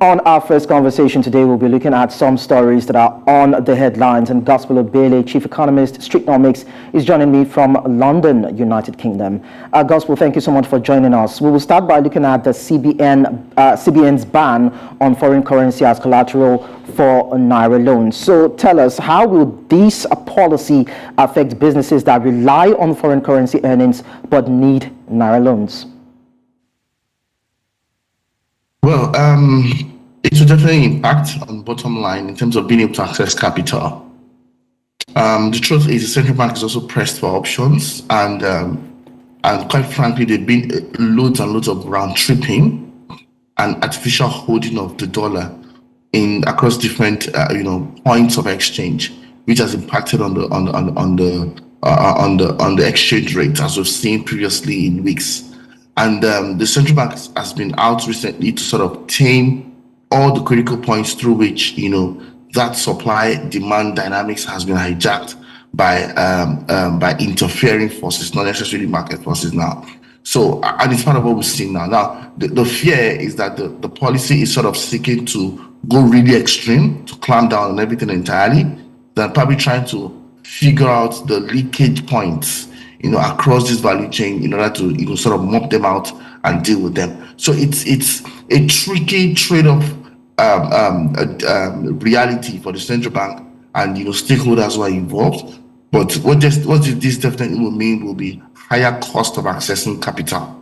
On our first conversation today, we'll be looking at some stories that are on the headlines. And Gospel Obele, Chief Economist, Streetnomics, is joining me from London, United Kingdom. Gospel, thank you so much for joining us. We will start by looking at the CBN's ban on foreign currency as collateral for Naira loans. So tell us, how will this policy affect businesses that rely on foreign currency earnings but need Naira loans? Well, it will definitely impact on bottom line in terms of being able to access capital. The truth is the central bank is also pressed for options, and quite frankly, there've been loads and loads of round tripping and artificial holding of the dollar across different points of exchange, which has impacted on the exchange rate, as we've seen previously in weeks. And the central bank has been out recently to sort of tame all the critical points through which, that supply-demand dynamics has been hijacked by interfering forces, not necessarily market forces now. So, and it's part of what we're seeing now. Now, the fear is that the policy is sort of seeking to go really extreme, to clamp down on everything entirely, than probably trying to figure out the leakage points across this value chain in order to sort of mop them out and deal with them. So it's a tricky trade-off reality for the central bank and stakeholders who are involved. But what this definitely will mean will be higher cost of accessing capital.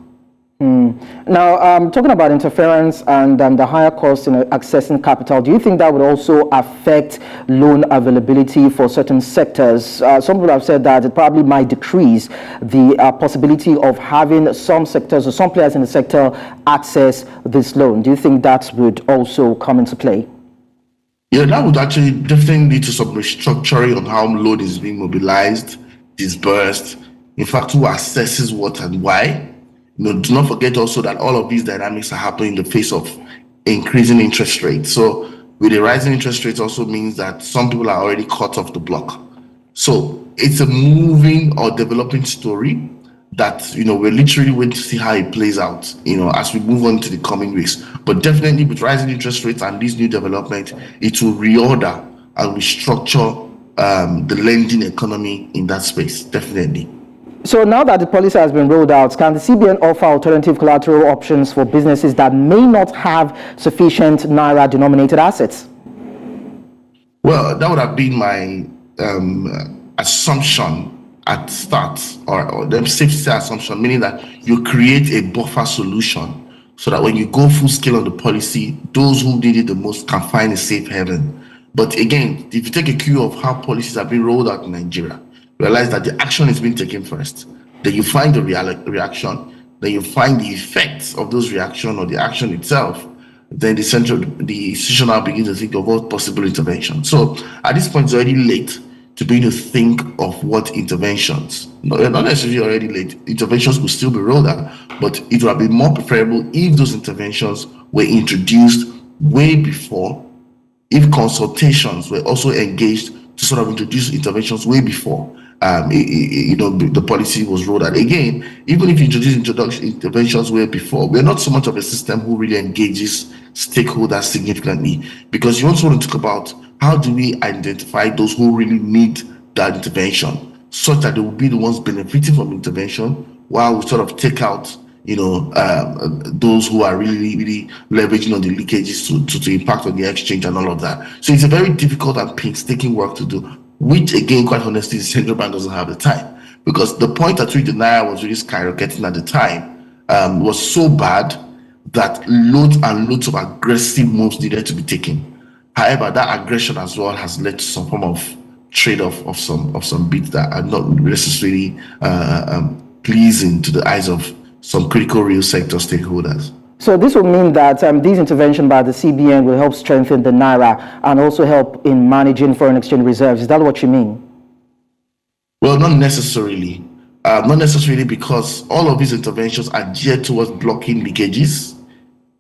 Now, talking about interference and the higher cost in accessing capital, do you think that would also affect loan availability for certain sectors? Some people have said that it probably might decrease the possibility of having some sectors or some players in the sector access this loan. Do you think that would also come into play? Yeah, that would actually definitely lead to some restructuring on how loan is being mobilized, disbursed, in fact, who assesses what and why. Do not forget also that all of these dynamics are happening in the face of increasing interest rates. So with the rising interest rates also means that some people are already caught off the block. So it's a moving or developing story that, we're literally waiting to see how it plays out, as we move on to the coming weeks. But definitely with rising interest rates and this new development, it will reorder and restructure the lending economy in that space, definitely. So now that the policy has been rolled out, can the CBN offer alternative collateral options for businesses that may not have sufficient Naira denominated assets? Well, that would have been my assumption at start, or the safety assumption, meaning that you create a buffer solution so that when you go full scale on the policy, those who need it the most can find a safe haven. But again, if you take a cue of how policies have been rolled out in Nigeria, realize that the action is being taken first, then you find the reaction, then you find the effects of those reaction or the action itself, then the institution now begins to think of what possible intervention. So at this point, it's already late to begin to think of what interventions, not necessarily already late, interventions will still be rolled out, but it would have been more preferable if those interventions were introduced way before, if consultations were also engaged to sort of introduce interventions way before the policy was rolled out. Again, even if you introduce interventions way before, we're not so much of a system who really engages stakeholders significantly, because you also want to talk about how do we identify those who really need that intervention, such that they will be the ones benefiting from intervention, while we sort of take out those who are really leveraging on the leakages to impact on the exchange and all of that. So it's a very difficult and painstaking work to do, which again, quite honestly, the central bank doesn't have the time, because the point at which the Naira was really skyrocketing at the time was so bad that loads and loads of aggressive moves needed to be taken. However, that aggression as well has led to some form of trade-off of some bits that are not necessarily pleasing to the eyes of some critical real sector stakeholders. So this will mean that these interventions by the CBN will help strengthen the Naira and also help in managing foreign exchange reserves. Is that what you mean? Well, not necessarily. Not necessarily, because all of these interventions are geared towards blocking leakages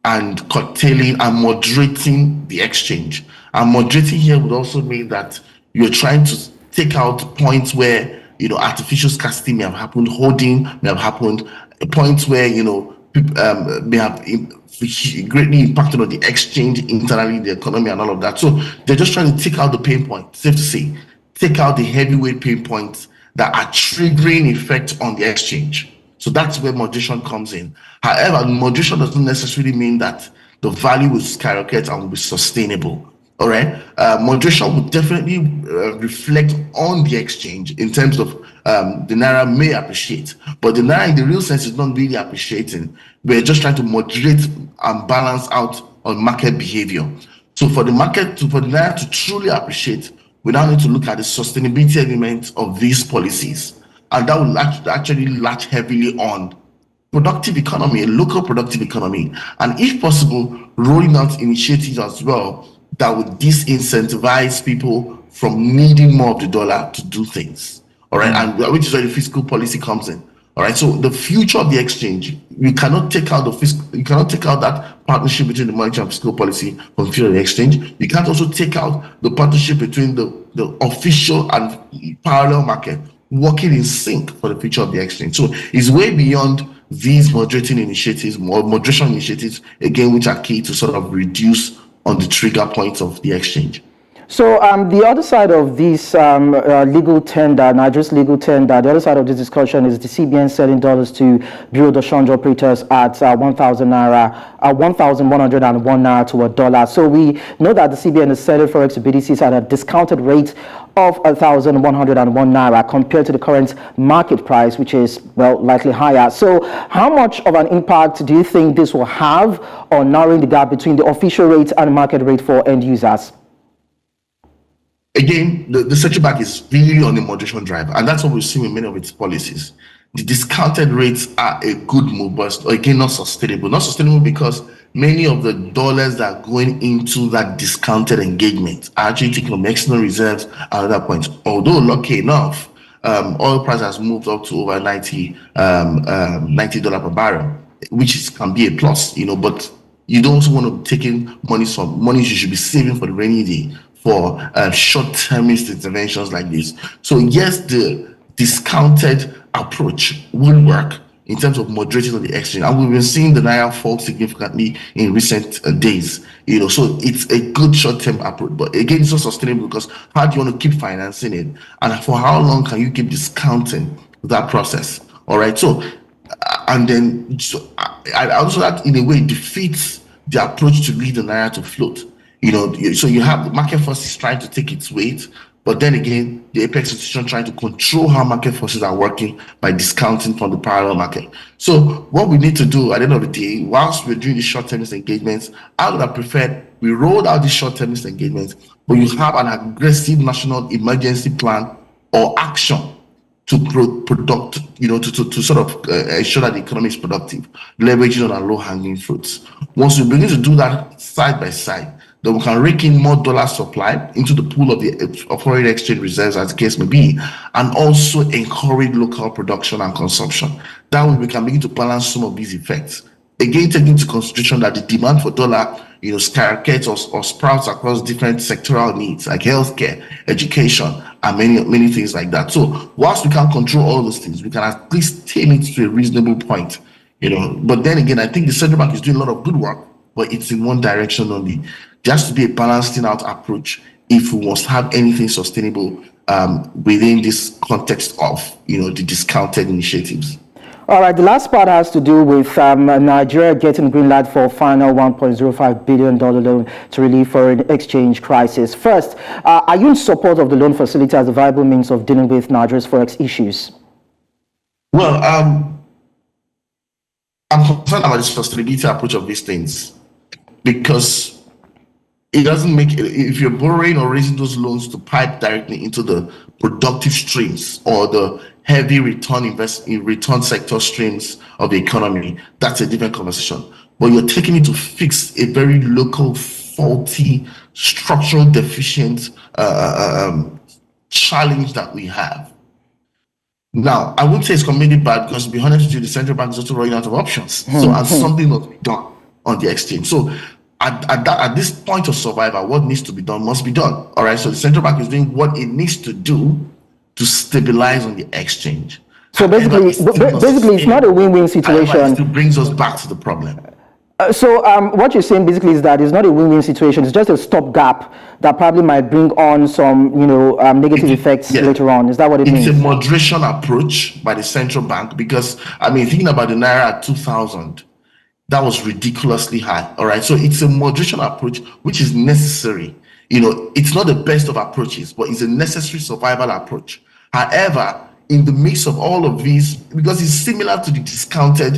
and curtailing and moderating the exchange. And moderating here would also mean that you're trying to take out points where artificial scarcity may have happened, hoarding may have happened, points where may have greatly impacted on the exchange internally, the economy, and all of that. So they're just trying to take out the pain point, safe to say, take out the heavyweight pain points that are triggering effect on the exchange. So that's where moderation comes in. However, moderation doesn't necessarily mean that the value will skyrocket and will be sustainable. All right. Moderation would definitely reflect on the exchange in terms of the Naira may appreciate, but the Naira in the real sense is not really appreciating. We're just trying to moderate and balance out on market behavior. So for the Naira to truly appreciate, we now need to look at the sustainability element of these policies. And that will actually latch heavily on productive economy, a local productive economy, and if possible, rolling out initiatives as well that would disincentivize people from needing more of the dollar to do things. All right, and which is where the fiscal policy comes in. All right, so the future of the exchange, you cannot take out that partnership between the monetary and fiscal policy from the future of the exchange. You can't also take out the partnership between the official and parallel market working in sync for the future of the exchange. So it's way beyond these moderation initiatives, again, which are key to sort of reduce on the trigger points of the exchange. So the other side of this legal tender, Nigeria's legal tender, the other side of this discussion is the CBN selling dollars to Bureau de change operators at 1,000 naira, 1,101 naira to a dollar. So we know that the CBN is selling forex BDCs at a discounted rate of 1,101 naira compared to the current market price, which is, well, likely higher. So how much of an impact do you think this will have on narrowing the gap between the official rate and market rate for end users? Again, the central bank is really on a moderation drive, and that's what we've seen with many of its policies. The discounted rates are a good move, but again, not sustainable. Not sustainable because many of the dollars that are going into that discounted engagement are actually taking from external reserves at other points. Although, lucky enough, oil price has moved up to over $90 per barrel, which can be a plus, but you don't also want to take in money you should be saving for the rainy day for short-termist interventions like this. So yes, the discounted approach will work in terms of moderating of the exchange, and we've been seeing the Naira fall significantly in recent days. So it's a good short-term approach, but again, it's not sustainable because how do you want to keep financing it, and for how long can you keep discounting that process? All right, so and then I also that in a way defeats the approach to lead the Naira to float. So you have the market forces trying to take its weight, but then again, the apex institution trying to control how market forces are working by discounting from the parallel market. So what we need to do at the end of the day, whilst we're doing these short-termist engagements, I would have preferred we rolled out these short-termist engagements, but you have an aggressive national emergency plan or action to to sort of ensure that the economy is productive, leveraging on our low-hanging fruits. Once we begin to do that side by side, then we can rake in more dollar supply into the pool of foreign exchange reserves, as the case may be, and also encourage local production and consumption. That way we can begin to balance some of these effects. Again, taking into consideration that the demand for dollar, skyrockets or sprouts across different sectoral needs like healthcare, education, and many things like that. So whilst we can't control all those things, we can at least tame it to a reasonable point. But then again, I think the central bank is doing a lot of good work, but it's in one direction only. There has to be a balancing out approach if we must have anything sustainable within this context of the discounted initiatives. All right, the last part has to do with Nigeria getting green light for final $1.05 billion loan to relieve foreign exchange crisis. First, are you in support of the loan facility as a viable means of dealing with Nigeria's forex issues? Well, I'm concerned about the sustainability approach of these things because it doesn't make it, if you're borrowing or raising those loans to pipe directly into the productive streams or the heavy return sector streams of the economy, that's a different conversation. But you're taking it to fix a very local, faulty, structural deficient challenge that we have. Now, I wouldn't say it's completely bad because, to be honest with you, the central bank is also running out of options. So, as something must be done on the exchange. So, at this point of survival, what needs to be done must be done. All right. So, the central bank is doing what it needs to do to stabilize on the exchange. So basically, it's not a win-win situation. However, it still brings us back to the problem. So what you're saying basically is that it's not a win-win situation. It's just a stopgap that probably might bring on some, negative effects later on. Is that what it means? It's a moderation approach by the central bank because, thinking about the Naira at 2,000, that was ridiculously high. All right. So it's a moderation approach, which is necessary. It's not the best of approaches, but it's a necessary survival approach. However, in the mix of all of these, because it's similar to the discounted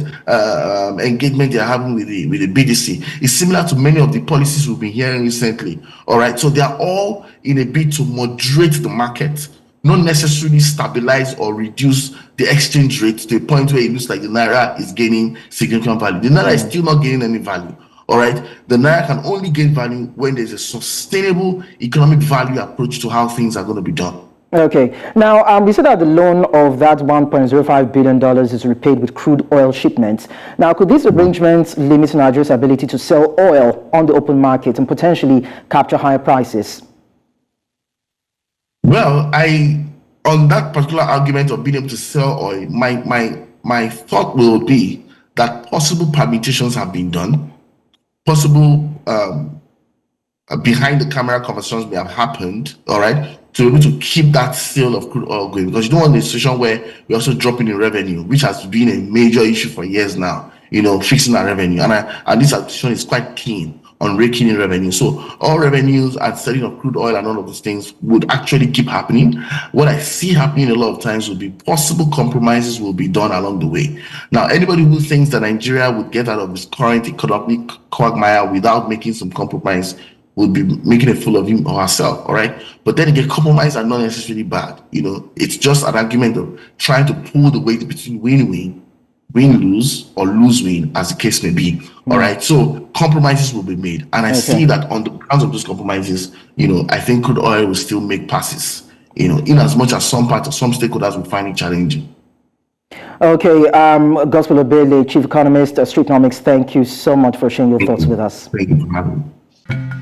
engagement they're having with the BDC, it's similar to many of the policies we've been hearing recently. All right, so they are all in a bid to moderate the market, not necessarily stabilize or reduce the exchange rate to a point where it looks like the Naira is gaining significant value. The Naira is still not gaining any value. All right, the Naira can only gain value when there's a sustainable economic value approach to how things are going to be done. Okay. Now, we said that the loan of that $1.05 billion is repaid with crude oil shipments. Now, could these arrangements limit Nigeria's ability to sell oil on the open market and potentially capture higher prices? Well, on that particular argument of being able to sell oil, my thought will be that possible permutations have been done, possible behind the camera conversations may have happened, all right, to be able to keep that sale of crude oil going, because you don't want a situation where we're also dropping in revenue, which has been a major issue for years now, fixing our revenue. And this administration is quite keen on raking in revenue. So all revenues and selling of crude oil and all of these things would actually keep happening. What I see happening a lot of times will be possible compromises will be done along the way. Now, anybody who thinks that Nigeria would get out of this current economic quagmire without making some compromise would be making a fool of him or herself, all right? But then again, compromise are not necessarily bad. It's just an argument of trying to pull the weight between win-win, win-lose, or lose-win, as the case may be, all right? So compromises will be made. And I see that on the grounds of those compromises, I think crude oil will still make passes, in as much as some stakeholders will find it challenging. Okay, Gospel Obele, Chief Economist, Streetnomics, thank you so much for sharing your thoughts with us. Thank you for having me.